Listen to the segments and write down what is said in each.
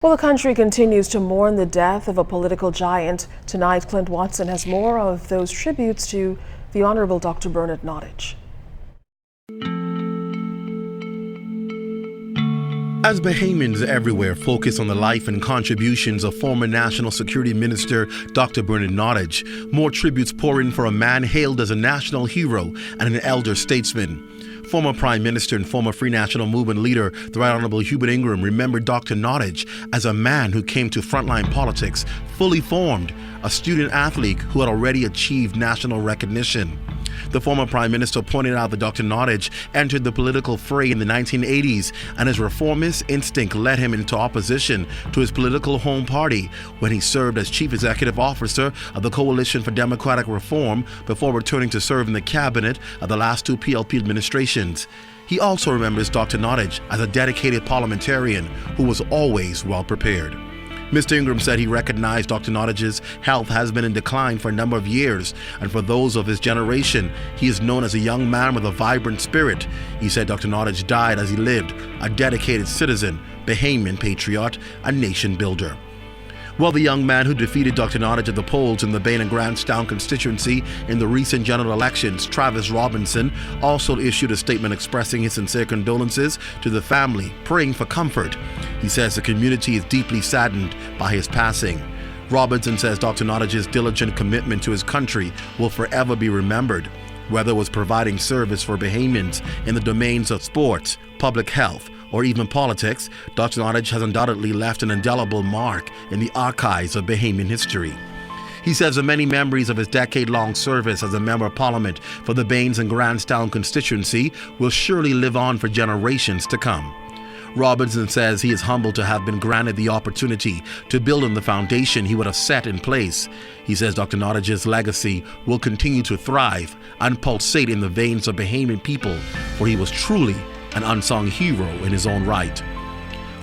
Well, the country continues to mourn the death of a political giant. Tonight, Clint Watson has more of those tributes to the Honorable Dr. Bernard Nottage. As Bahamians everywhere focus on the life and contributions of former National Security Minister Dr. Bernard Nottage, more tributes pour in for a man hailed as a national hero and an elder statesman. Former Prime Minister and former Free National Movement leader, the Right Honorable Hubert Ingram, remembered Dr. Nottage as a man who came to frontline politics fully formed, a student athlete who had already achieved national recognition. The former Prime Minister pointed out that Dr. Nottage entered the political fray in the 1980s, and his reformist instinct led him into opposition to his political home party when he served as Chief Executive Officer of the Coalition for Democratic Reform before returning to serve in the cabinet of the last two PLP administrations. He also remembers Dr. Nottage as a dedicated parliamentarian who was always well prepared. Mr. Ingram said he recognized Dr. Nottage's health has been in decline for a number of years, and for those of his generation, he is known as a young man with a vibrant spirit. He said Dr. Nottage died as he lived, a dedicated citizen, Bahamian patriot, and nation builder. Well, the young man who defeated Dr. Nottage at the polls in the Bain and Grantstown constituency in the recent general elections, Travis Robinson, also issued a statement expressing his sincere condolences to the family, praying for comfort. He says the community is deeply saddened by his passing. Robinson says Dr. Nottage's diligent commitment to his country will forever be remembered. Whether it was providing service for Bahamians in the domains of sports, public health, or even politics, Dr. Nottage has undoubtedly left an indelible mark in the archives of Bahamian history. He says the many memories of his decade-long service as a member of parliament for the Bains and Grantstown constituency will surely live on for generations to come. Robinson says he is humbled to have been granted the opportunity to build on the foundation he would have set in place. He says Dr. Nottage's legacy will continue to thrive and pulsate in the veins of Bahamian people, for he was truly an unsung hero in his own right.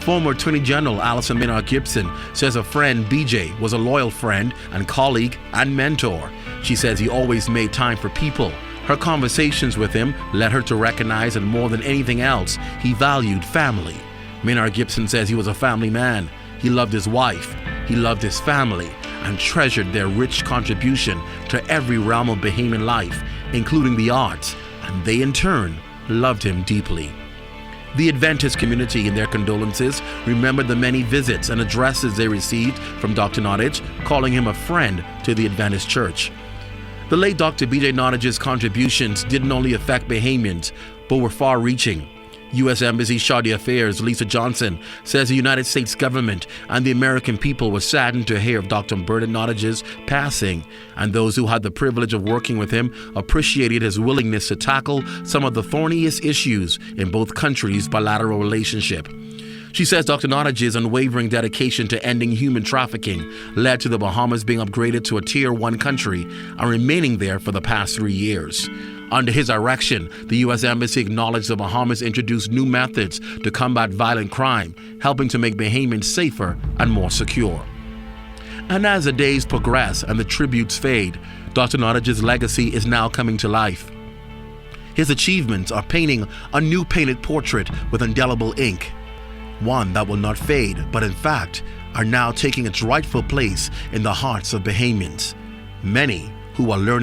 Former Attorney General Alison Maynard Gibson says a friend, BJ, was a loyal friend and colleague and mentor. She says he always made time for people. Her conversations with him led her to recognize that more than anything else, he valued family. Maynard Gibson says he was a family man. He loved his wife, he loved his family, and treasured their rich contribution to every realm of Bahamian life, including the arts, and they in turn loved him deeply. The Adventist community, in their condolences, remembered the many visits and addresses they received from Dr. Nottage, calling him a friend to the Adventist Church. The late Dr. B.J. Nottage's contributions didn't only affect Bahamians, but were far-reaching. U.S. Embassy Charge d'Affaires Lisa Johnson says the United States government and the American people were saddened to hear of Dr. Bernard Nottage's passing, and those who had the privilege of working with him appreciated his willingness to tackle some of the thorniest issues in both countries' bilateral relationship. She says Dr. Nottage's unwavering dedication to ending human trafficking led to the Bahamas being upgraded to a Tier 1 country and remaining there for the past 3 years. Under his direction, the U.S. Embassy acknowledged the Bahamas introduced new methods to combat violent crime, helping to make Bahamians safer and more secure. And as the days progress and the tributes fade, Dr. Nottage's legacy is now coming to life. His achievements are painting a new painted portrait with indelible ink, one that will not fade, but in fact are now taking its rightful place in the hearts of Bahamians, many who are learning